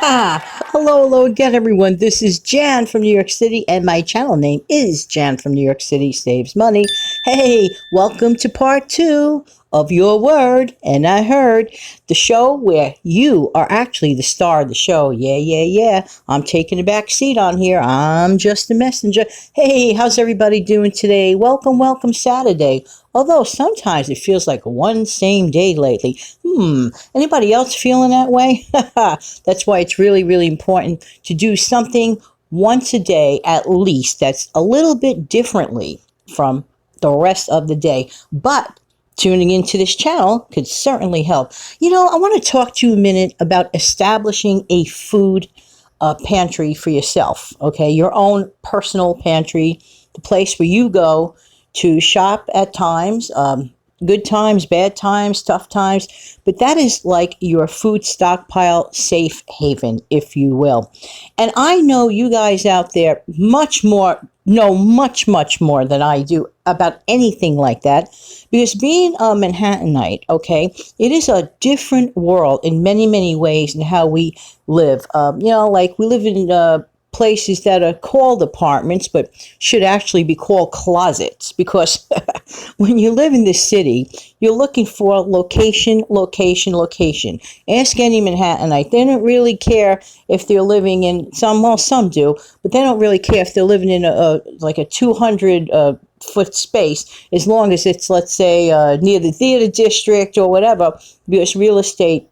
Hello again, everyone. This is Jan from New York City, and my channel name is Jan from New York City Saves Money. Hey, welcome to part 2 of Your Word, and I Heard, the show where you are actually the star of the show. Yeah. I'm taking a back seat on here. I'm just a messenger. Hey, how's everybody doing today? Welcome Saturday. Although sometimes it feels like one same day lately. Anybody else feeling that way? That's why it's really important to do something once a day at least that's a little bit differently from the rest of the day. But tuning into this channel could certainly help. I want to talk to you a minute about establishing a food pantry for yourself, okay? Your own personal pantry, the place where you go to shop at times, good times, bad times, tough times, but that is like your food stockpile safe haven, if you will. And I know you guys out there know much more than I do about anything like that, because being a Manhattanite, okay, it is a different world in many ways in how we live. Like we live in places that are called apartments, but should actually be called closets, because when you live in the city, you're looking for location. Ask any Manhattanite. They don't really care if they're living in some do, but they don't really care if they're living in a 200 foot space, as long as it's, let's say, near the theater district or whatever, because real estate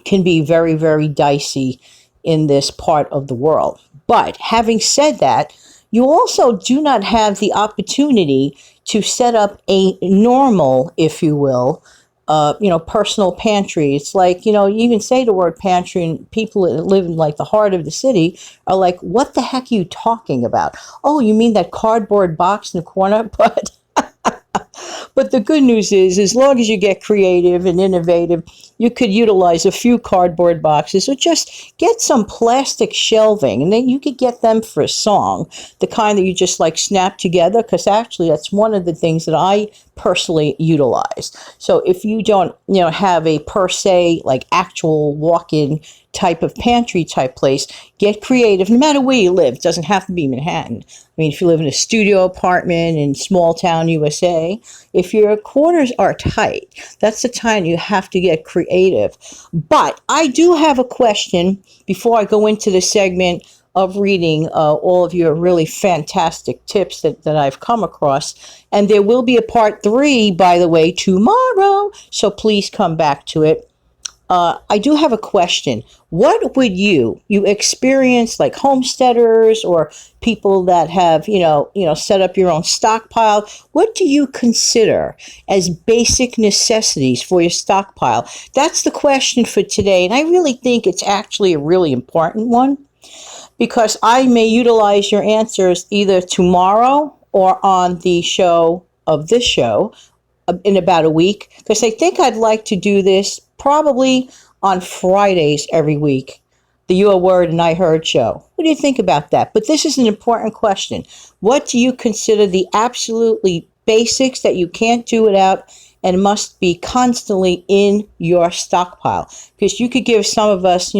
can be very dicey in this part of the world. But having said that, you also do not have the opportunity to set up a normal, if you will, personal pantry. It's like, you even say the word pantry and people that live in like the heart of the city are like, what the heck are you talking about? Oh, you mean that cardboard box in the corner? But the good news is, as long as you get creative and innovative, you could utilize a few cardboard boxes or just get some plastic shelving, and then you could get them for a song, the kind that you just like snap together, because actually that's one of the things that I personally utilize. So if you don't, have a per se, like actual walk-in type of pantry type place, get creative no matter where you live. It doesn't have to be Manhattan. I mean, if you live in a studio apartment in small town USA, if your quarters are tight, that's the time you have to get creative. But I do have a question before I go into the segment of reading all of your really fantastic tips that I've come across. And there will be a part 3, by the way, tomorrow. So please come back to it. I do have a question. What would you experience, like homesteaders or people that have, set up your own stockpile? What do you consider as basic necessities for your stockpile? That's the question for today. And I really think it's actually a really important one, because I may utilize your answers either tomorrow or on the show of this show in about a week, because I think I'd like to do this probably on Fridays every week, the Your Word and I Heard show. What do you think about that? But this is an important question. What do you consider the absolutely basics that you can't do without and must be constantly in your stockpile? Because you could give some of us,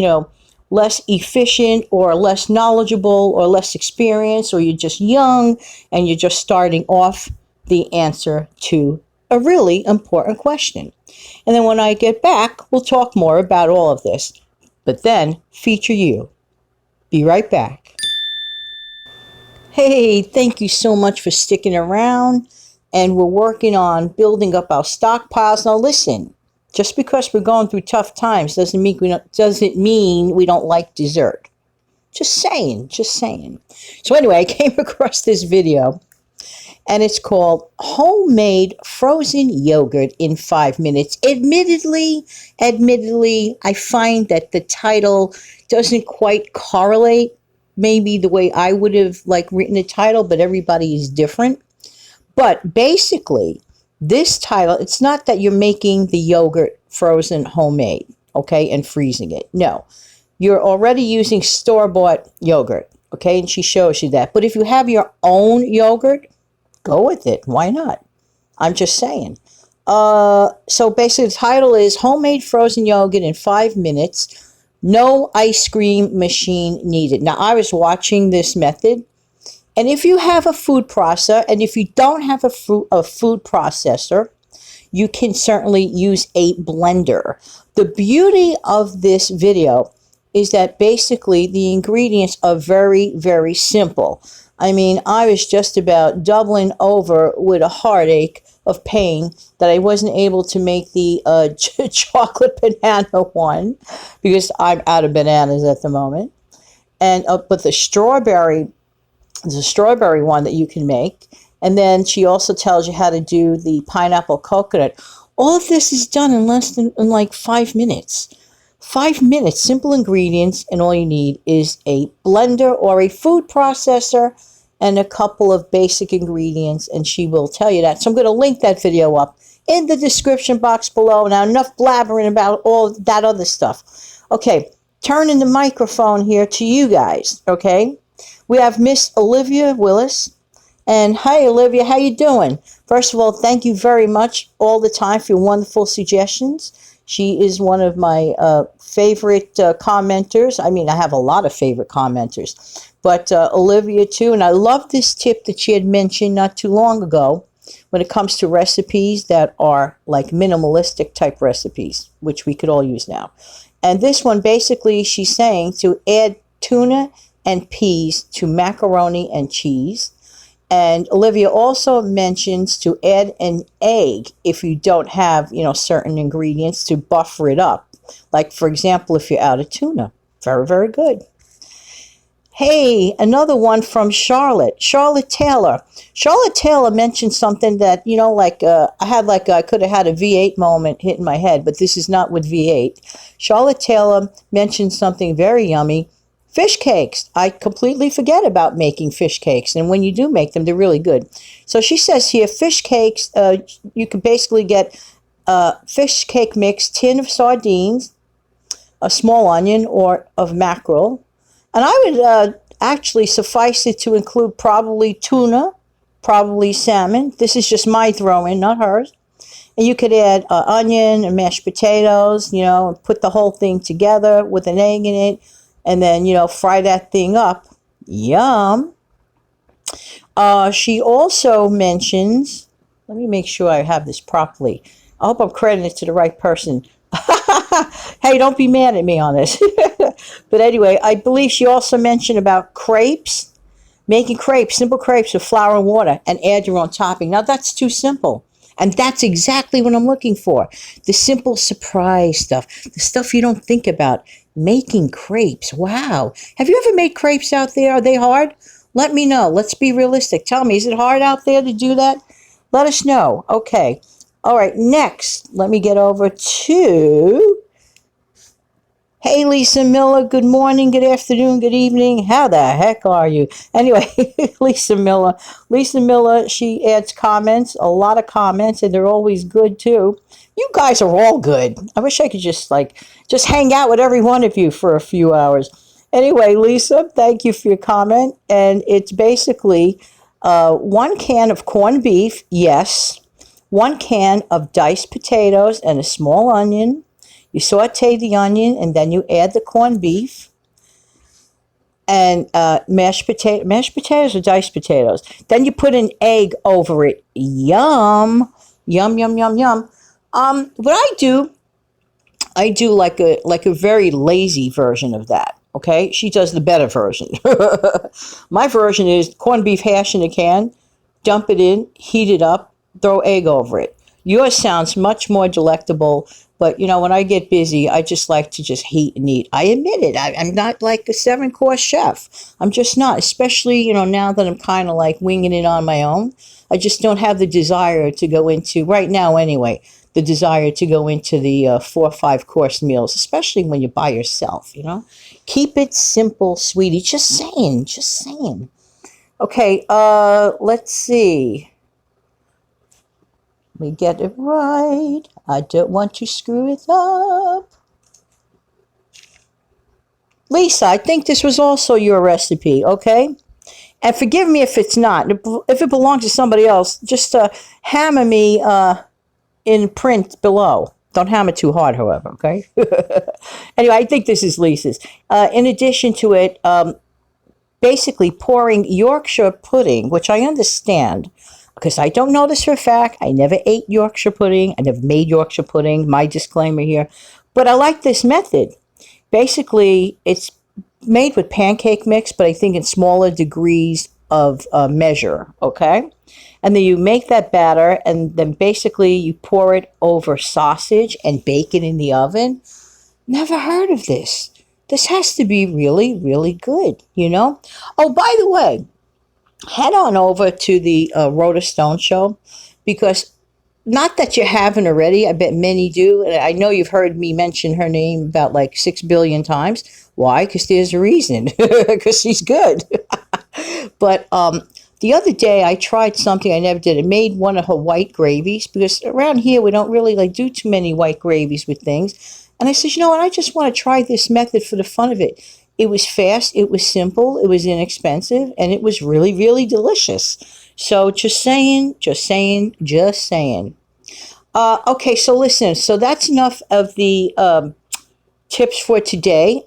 less efficient or less knowledgeable or less experienced, or you're just young and you're just starting off, the answer to a really important question. And then when I get back, we'll talk more about all of this. But then, feature you. Be right back. Hey, thank you so much for sticking around. And we're working on building up our stockpiles. Now listen, just because we're going through tough times doesn't mean we don't like dessert. Just saying. So anyway, I came across this video, and it's called Homemade Frozen Yogurt in 5 Minutes. Admittedly, I find that the title doesn't quite correlate maybe the way I would have written the title, but everybody is different. But basically, this title, it's not that you're making the yogurt frozen homemade, okay, and freezing it. No, you're already using store-bought yogurt, okay, and she shows you that. But if you have your own yogurt, go with it. Why not? I'm just saying. So basically the title is Homemade Frozen Yogurt in 5 Minutes No ice cream machine needed. Now, I was watching this method, and if you have a food processor, and if you don't have a food processor, you can certainly use a blender. The beauty of this video is that basically the ingredients are very, very simple. I mean, I was just about doubling over with a heartache of pain that I wasn't able to make the chocolate banana one because I'm out of bananas at the moment. And but there's a strawberry one that you can make. And then she also tells you how to do the pineapple coconut. All of this is done in less than in like 5 minutes. 5 minutes, simple ingredients, and all you need is a blender or a food processor and a couple of basic ingredients, and she will tell you that. So I'm going to link that video up in the description box below. Now, enough blabbering about all that other stuff. Okay, turning the microphone here to you guys, okay? We have Miss Olivia Willis. And hi, Olivia, how you doing? First of all, thank you very much all the time for your wonderful suggestions. She is one of my favorite commenters. I mean, I have a lot of favorite commenters, but Olivia too. And I love this tip that she had mentioned not too long ago when it comes to recipes that are like minimalistic type recipes, which we could all use now. And this one, basically, she's saying to add tuna and peas to macaroni and cheese. And Olivia also mentions to add an egg if you don't have, certain ingredients to buffer it up. Like, for example, if you're out of tuna. Very, very good. Hey, another one from Charlotte. Charlotte Taylor. Charlotte Taylor mentioned something that, I could have had a V8 moment hitting my head, but this is not with V8. Charlotte Taylor mentioned something very yummy. Fish cakes. I completely forget about making fish cakes, and when you do make them, they're really good. So she says here, fish cakes, you can basically get fish cake mix, tin of sardines, a small onion, or of mackerel. And I would actually suffice it to include probably tuna, probably salmon. This is just my throw-in, not hers. And you could add onion and mashed potatoes, and put the whole thing together with an egg in it. And then, fry that thing up. Yum. She also mentions, let me make sure I have this properly. I hope I'm crediting it to the right person. Hey, don't be mad at me on this. But anyway, I believe she also mentioned about crepes. Making crepes, simple crepes with flour and water, and add your own topping. Now, that's too simple. And that's exactly what I'm looking for. The simple surprise stuff. The stuff you don't think about. Making crepes. Wow. Have you ever made crepes out there? Are they hard? Let me know. Let's be realistic. Tell me, is it hard out there to do that? Let us know. Okay. All right. Next, let me get over to... Hey, Lisa Miller. Good morning, good afternoon, good evening. How the heck are you? Anyway, Lisa Miller. Lisa Miller, she adds comments, a lot of comments, and they're always good, too. You guys are all good. I wish I could just hang out with every one of you for a few hours. Anyway, Lisa, thank you for your comment. And it's basically 1 can of corned beef, yes. 1 can of diced potatoes and a small onion. You saute the onion, and then you add the corned beef and mashed potatoes or diced potatoes. Then you put an egg over it. Yum. Yum, yum, yum, yum. What I do like a very lazy version of that. Okay, she does the better version. My version is corned beef hash in a can, dump it in, heat it up, throw egg over it. Yours sounds much more delectable, but when I get busy, I just like to just heat and eat. I admit it. I'm not like a 7-course chef. I'm just not, especially, now that I'm kind of like winging it on my own. I just don't have the desire to go into, right now anyway, the desire to go into the 4 or 5 course meals, especially when you're by yourself, Keep it simple, sweetie. Just saying. Okay, let's see. Let me get it right. I don't want to screw it up. Lisa, I think this was also your recipe, okay? And forgive me if it's not. If it belongs to somebody else, just hammer me in print below. Don't hammer too hard, however, okay? Anyway, I think this is Lisa's. In addition to it, basically pouring Yorkshire pudding, which I understand because I don't know this for a fact. I never ate Yorkshire pudding. I never made Yorkshire pudding. My disclaimer here. But I like this method. Basically, it's made with pancake mix, but I think in smaller degrees of measure, okay? And then you make that batter, and then basically you pour it over sausage and bake it in the oven. Never heard of this. This has to be really, really good, you know? Oh, by the way, head on over to the Rhoda Stone show, because not that you haven't already, I bet many do. And I know you've heard me mention her name about like 6 billion times. Why? Because there's a reason. Because she's good. But the other day I tried something I never did. I made one of her white gravies, because around here we don't really like do too many white gravies with things. And I said, you know what, I just want to try this method for the fun of it. It was fast, it was simple, it was inexpensive, and it was really, really delicious. So just saying, just saying, just saying. Okay, so listen, so that's enough of the tips for today.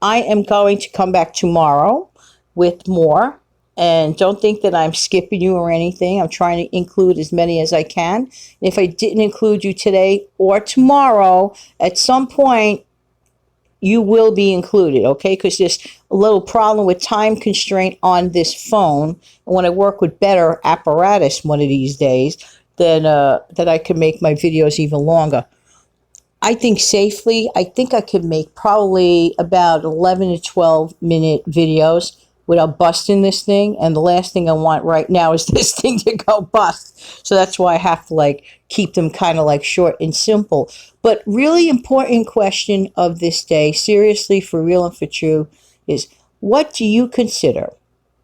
I am going to come back tomorrow with more. And don't think that I'm skipping you or anything. I'm trying to include as many as I can. And if I didn't include you today or tomorrow, at some point, you will be included, okay? Because there's a little problem with time constraint on this phone. And when I work with better apparatus one of these days, then that I can make my videos even longer. I think safely, I think I could make probably about 11 to 12 minute videos without busting this thing. And the last thing I want right now is this thing to go bust. So that's why I have to like keep them kind of like short and simple. But really important question of this day, seriously, for real and for true, is what do you consider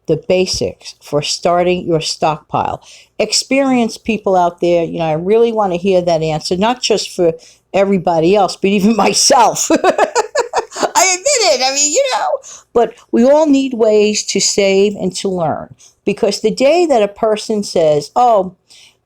the basics for starting your stockpile? Experienced people out there, you know, I really want to hear that answer, not just for everybody else, but even myself. I admit it. I mean, you know, but we all need ways to save and to learn, because the day that a person says, oh,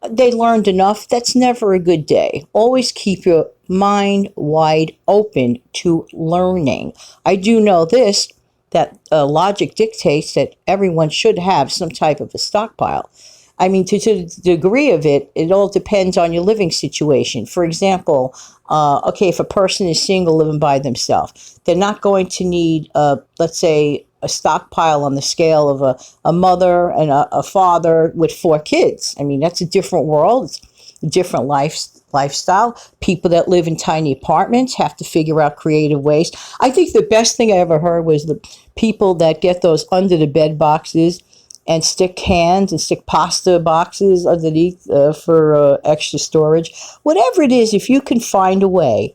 they learned enough, that's never a good day. Always keep your mind wide open to learning. I do know this, that logic dictates that everyone should have some type of a stockpile. I mean, to the degree of it, it all depends on your living situation. For example, okay, if a person is single living by themselves, they're not going to need, let's say, a stockpile on the scale of a mother and a father with 4 kids. I mean, that's a different world. It's a different lifestyle. People that live in tiny apartments have to figure out creative ways. I think the best thing I ever heard was the people that get those under the bed boxes and stick cans and stick pasta boxes underneath for extra storage. Whatever it is, if you can find a way,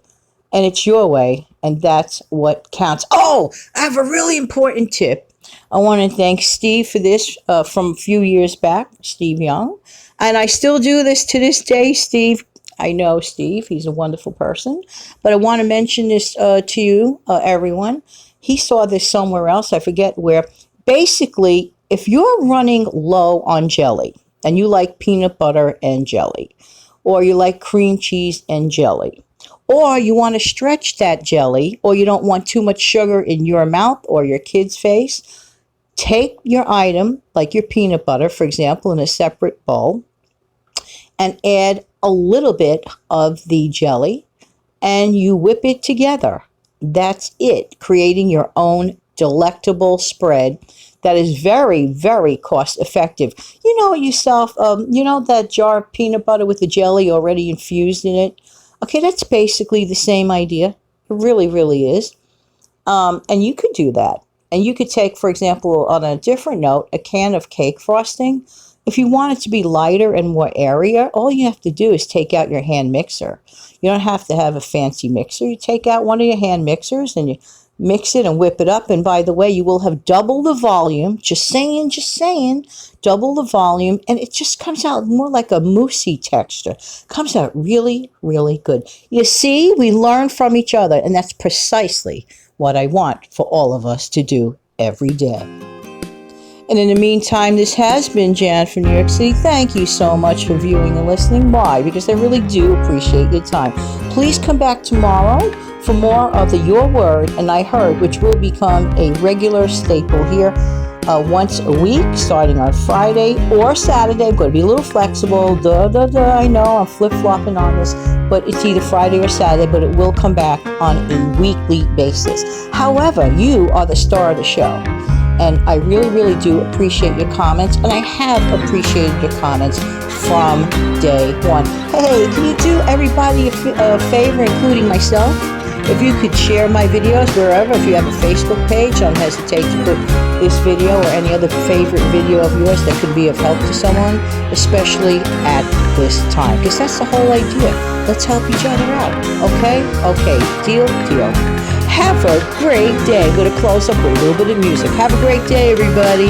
and it's your way, and that's what counts. Oh, I have a really important tip. I want to thank Steve for this from a few years back, Steve Young. And I still do this to this day, Steve. I know Steve. He's a wonderful person. But I want to mention this to you, everyone. He saw this somewhere else. I forget where. Basically, if you're running low on jelly, and you like peanut butter and jelly, or you like cream cheese and jelly, or you want to stretch that jelly, or you don't want too much sugar in your mouth or your kid's face, take your item, like your peanut butter, for example, in a separate bowl, and add a little bit of the jelly, and you whip it together. That's it, creating your own delectable spread that is very, very cost effective. You know it yourself, you know that jar of peanut butter with the jelly already infused in it? Okay, that's basically the same idea. It really, really is. And you could do that. And you could take, for example, on a different note, a can of cake frosting. If you want it to be lighter and more airier, all you have to do is take out your hand mixer. You don't have to have a fancy mixer. You take out one of your hand mixers and you mix it and whip it up. And by the way, you will have double the volume. Just saying, double the volume. And it just comes out more like a moussey texture. Comes out really, really good. You see, we learn from each other. And that's precisely what I want for all of us to do every day. And in the meantime, this has been Jan from New York City. Thank you so much for viewing and listening. Why? Because I really do appreciate your time. Please come back tomorrow for more of the Your Word and I Heard, which will become a regular staple here once a week, starting on Friday or Saturday. I'm going to be a little flexible. I know I'm flip-flopping on this, but it's either Friday or Saturday, but it will come back on a weekly basis. However, you are the star of the show. And I really, really do appreciate your comments, and I have appreciated your comments from day one. Hey, can you do everybody a favor, including myself? If you could share my videos wherever, if you have a Facebook page, don't hesitate to put this video or any other favorite video of yours that could be of help to someone, especially at this time, because that's the whole idea. Let's help each other out, okay? Okay, deal. Have a great day. I'm going to close up with a little bit of music. Have a great day, everybody.